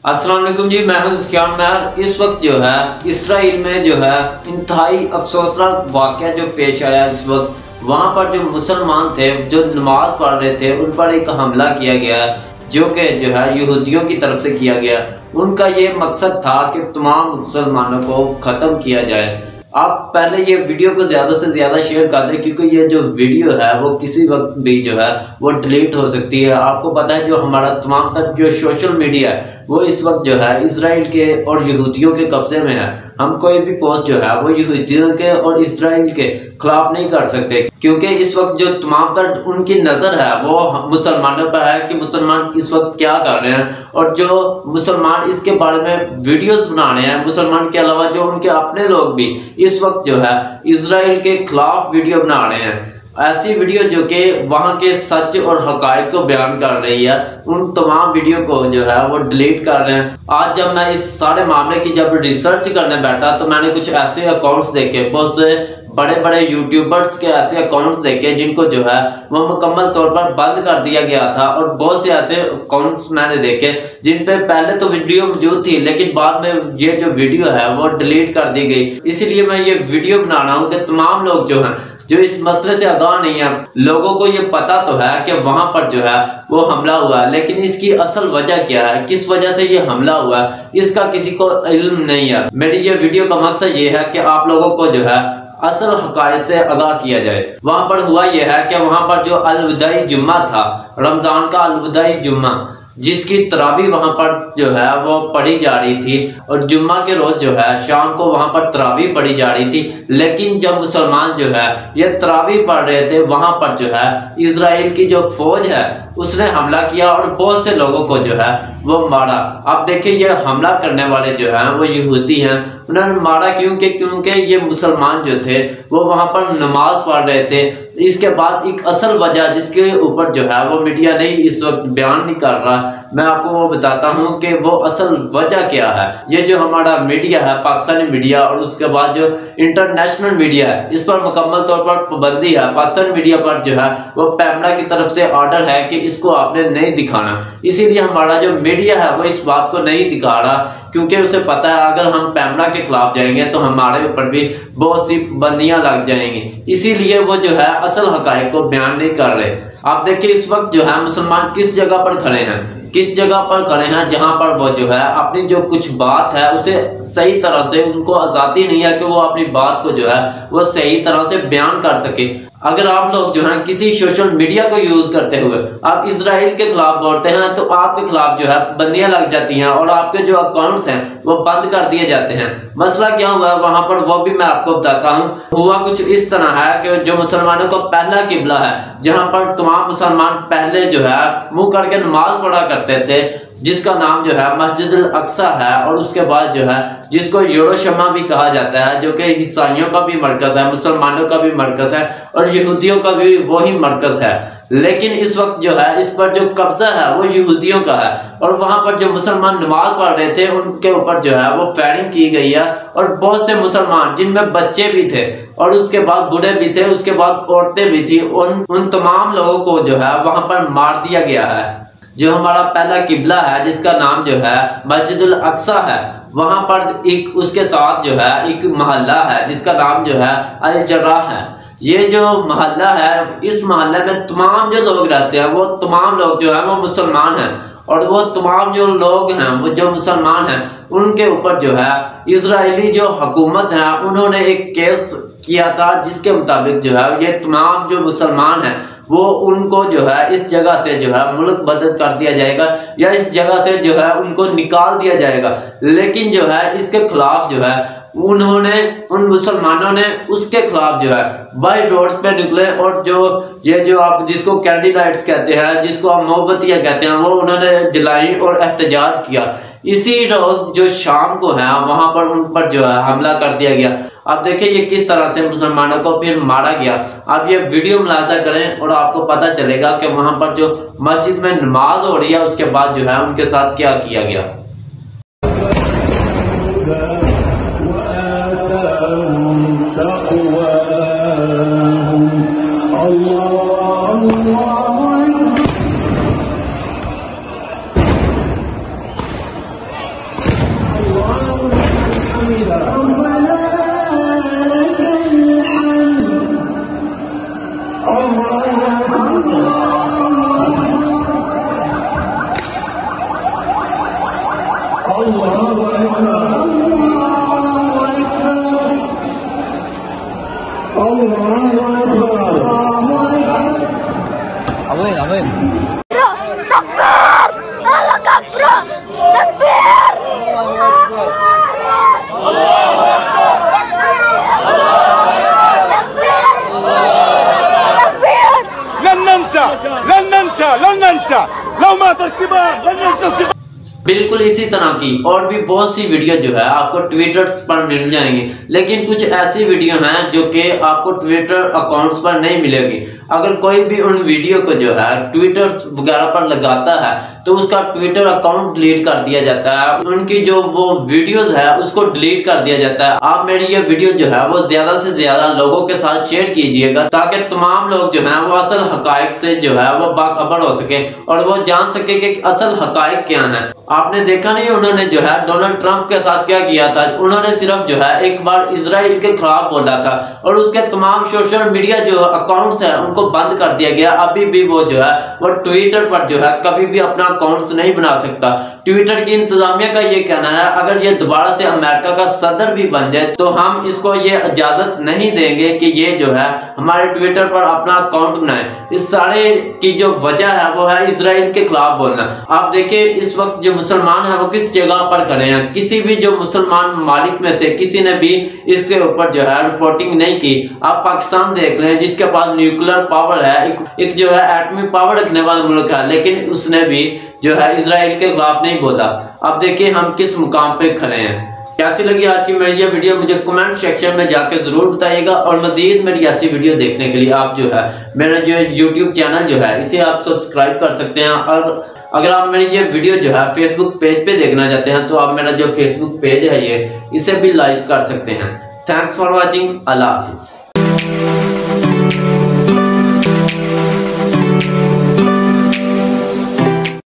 अस्सलाम वालेकुम जी, मैं हूं ज़ीशान महर। इस वक्त जो है इसराइल में जो है इंतहाई अफसोसनाक वाक़या जो पेश आया। इस वक्त वहां पर जो मुसलमान थे जो नमाज पढ़ रहे थे उन पर एक हमला किया गया जो कि जो है यहूदियों की तरफ से किया गया। उनका ये मकसद था कि तमाम मुसलमानों को ख़त्म किया जाए। आप पहले ये वीडियो को ज़्यादा से ज़्यादा शेयर कर दें क्योंकि ये जो वीडियो है वो किसी वक्त भी जो है वो डिलीट हो सकती है। आपको पता है जो हमारा तमाम तक जो सोशल मीडिया है वो इस वक्त जो है इसराइल के और यहूदियों के कब्जे में है। हम कोई भी पोस्ट जो है वो यहूदियों के और इसराइल के खिलाफ नहीं कर सकते क्योंकि इस वक्त जो तमाम तर उनकी नज़र है वो मुसलमानों पर है कि मुसलमान इस वक्त क्या कर रहे हैं, और जो मुसलमान इसके बारे में वीडियोस बना रहे हैं, मुसलमान के अलावा जो उनके अपने लोग भी इस वक्त जो है इसराइल के खिलाफ वीडियो बना रहे हैं। ऐसी वीडियो जो कि वहाँ के सच और हकायक को बयान कर रही है, उन तमाम वीडियो को जो है वो डिलीट कर रहे हैं। आज जब मैं इस सारे मामले की जब रिसर्च करने बैठा तो मैंने कुछ ऐसे अकाउंट्स देखे, बहुत से बड़े बड़े यूट्यूबर्स के ऐसे अकाउंट्स देखे जिनको जो है वो मुकम्मल तौर पर बंद कर दिया गया था, और बहुत से ऐसे अकाउंट्स मैंने देखे जिन पे पहले तो वीडियो मौजूद थी लेकिन बाद में ये जो वीडियो है वो डिलीट कर दी गई। इसीलिए मैं ये वीडियो बना रहा हूँ कि तमाम लोग जो हैं जो इस मसले से आगाह नहीं है, लोगों को ये पता तो है कि वहां पर जो है वो हमला हुआ है, लेकिन इसकी असल वजह क्या है, किस वजह से ये हमला हुआ है, इसका किसी को इल्म नहीं है। मेरी ये वीडियो का मकसद ये है कि आप लोगों को जो है असल हकायक से आगाह किया जाए। वहां पर हुआ यह है कि वहां पर जो अलविदाई जुम्मा था, रमजान का अलविदाई जुम्मा, जिसकी तरावी वहां पर जो है वो पढ़ी जा रही थी, और जुम्मा के रोज जो है शाम को वहां पर तरावी पढ़ी जा रही थी। लेकिन जब मुसलमान जो है ये तरावी पढ़ रहे थे वहां पर जो है इजराइल की जो फौज है उसने हमला किया और बहुत से लोगों को जो है वो मारा। अब देखिए ये हमला करने वाले जो है वो यहूदी हैं। उन्होंने मारा क्योंकि ये मुसलमान जो थे वो वहां पर नमाज पढ़ रहे थे। इसके बाद एक असल वजह जिसके ऊपर जो है वो मीडिया नहीं इस वक्त बयान नहीं कर रहा, मैं आपको वो बताता हूँ कि वो असल वजह क्या है। ये जो हमारा मीडिया है पाकिस्तानी मीडिया और उसके बाद जो इंटरनेशनल मीडिया है इस पर मुकम्मल तौर पर पाबंदी है। पाकिस्तानी मीडिया पर जो है वो पैमरा की तरफ से ऑर्डर है कि इसको आपने नहीं दिखाना, इसीलिए हमारा जो मीडिया है वो इस बात को नहीं दिखा रहा क्योंकि उसे पता है अगर हम पैमरा के खिलाफ जाएंगे तो हमारे ऊपर भी बहुत सी पाबंदियां लग जाएंगी। इसीलिए वो जो है असल हकायक को बयान नहीं कर रहे। आप देखिए इस वक्त जो है मुसलमान किस जगह पर खड़े हैं, किस जगह पर खड़े हैं जहां पर वो जो है अपनी जो कुछ बात है उसे सही तरह से, उनको आज़ादी नहीं है कि वो अपनी बात को जो है वो सही तरह से बयान कर सके। अगर आप लोग जो है किसी सोशल मीडिया को यूज करते हुए आप इसराइल के खिलाफ बोलते हैं तो आपके खिलाफ जो है पाबंदियां लग जाती हैं और आपके जो अकाउंट्स हैं वो बंद कर दिए जाते हैं। मसला क्या हुआ वहां पर वो भी मैं आपको बताता हूँ। हुआ कुछ इस तरह है कि जो मुसलमानों का पहला किबला है जहां पर तमाम मुसलमान पहले जो है मुंह करके नमाज पढ़ा करते थे, जिसका नाम जो है मस्जिद अल-अक्सा है, और उसके बाद जो है जिसको यरूशलेम भी कहा जाता है जो कि ईसाइयों का भी मरकज है, मुसलमानों का भी मरकज है और यहूदियों का भी वही मरकज है। लेकिन इस वक्त जो है इस पर जो कब्जा है वो यहूदियों का है, और वहां पर जो मुसलमान नमाज पढ़ रहे थे उनके ऊपर जो है वो फायरिंग की गई है, और बहुत से मुसलमान जिनमें बच्चे भी थे और उसके बाद बूढ़े भी थे, उसके बाद औरतें भी थी, उन तमाम लोगों को जो है वहां पर मार दिया गया है। जो हमारा पहला किबला है जिसका नाम जो है मस्जिद अल-अक्सा है, वहां पर एक उसके साथ जो है एक मोहल्ला है जिसका नाम जो है अल-जर्राह है। ये जो मोहल्ला है इस मोहल्ले में तमाम जो लोग रहते हैं वो तमाम लोग जो है वो मुसलमान हैं, और वो तमाम जो लोग हैं वो जो मुसलमान हैं उनके ऊपर जो है इजरायली जो हुकूमत है उन्होंने एक केस किया था जिसके मुताबिक जो है ये तमाम जो मुसलमान हैं वो उनको जो है इस जगह से जो है मुल्क बदल कर दिया जाएगा या इस जगह से जो है उनको निकाल दिया जाएगा। लेकिन जो है इसके खिलाफ जो है उन्होंने उन मुसलमानों ने उसके खिलाफ जो है बाई रोड्स पे निकले, और जो ये जो आप जिसको कैंडी लाइट्स कहते हैं, जिसको आप मोमबत्तियां कहते हैं, वो उन्होंने जलाई और एहतजाज किया। इसी रोज जो शाम को है वहां पर उन पर जो है हमला कर दिया गया। अब देखिए ये किस तरह से मुसलमानों को फिर मारा गया। आप ये वीडियो मुलाजा करें और आपको पता चलेगा कि वहां पर जो मस्जिद में नमाज हो रही है उसके बाद जो है उनके साथ क्या किया गया। बिल्कुल इसी तरह की और भी बहुत सी वीडियो जो है आपको ट्विटर पर मिल जाएंगी, लेकिन कुछ ऐसी वीडियो हैं जो कि आपको ट्विटर अकाउंट्स पर नहीं मिलेगी। अगर कोई भी उन वीडियो को जो है ट्विटर वगैरह पर लगाता है तो उसका ट्विटर अकाउंट डिलीट कर दिया जाता है, उनकी जो वो वीडियोस है उसको डिलीट कर दिया जाता है। आप मेरी ये वीडियो जो है वो ज्यादा से ज्यादा लोगों के साथ शेयर कीजिएगा ताकि तमाम लोग जो है वो असल हकायक से जो है वो बाखबर हो सके और वो जान सके कि असल हकायक क्या है। आपने देखा नहीं उन्होंने जो है डोनाल्ड ट्रंप के साथ क्या किया था, उन्होंने सिर्फ जो है एक बार इजराइल के खिलाफ बोला था और उसके तमाम सोशल मीडिया जो अकाउंट्स है उनको बंद कर दिया गया। अभी भी वो जो है वो ट्विटर पर जो है कभी भी अपना अकाउंट्स नहीं बना सकता। ट्विटर की इंतजामिया का ये कहना है अगर ये दोबारा से अमेरिका का सदर भी बन जाए तो हम इसको ये इजाजत नहीं देंगे कि ये जो है हमारे ट्विटर पर अपना अकाउंट बनाए। इस सारे की जो वजह है वो है इजराइल के खिलाफ बोलना। आप देखिए इस वक्त जो मुसलमान है वो किस जगह पर खड़े हैं, किसी भी जो मुसलमान ममालिक में से किसी ने भी इसके ऊपर जो है रिपोर्टिंग नहीं की। आप पाकिस्तान देख लें जिसके पास न्यूक्लियर पावर है, एक जो है एटमी पावर रखने वाला मुल्क है, लेकिन उसने भी जो है इजराइल के खिलाफ नहीं बोला। अब देखिए हम किस मुकाम पे खड़े हैं। कैसी लगी आज की मेरी ये वीडियो मुझे कमेंट सेक्शन में जाके जरूर बताइएगा और मजीद मेरी ऐसी वीडियो देखने के लिए आप जो है मेरा जो यूट्यूब चैनल जो है इसे आप सब्सक्राइब कर सकते हैं। और अगर आप मेरी ये वीडियो जो है फेसबुक पेज पे देखना चाहते हैं तो आप मेरा जो फेसबुक पेज है ये इसे भी लाइक कर सकते हैं। Thanks for watching. Allah Hafiz.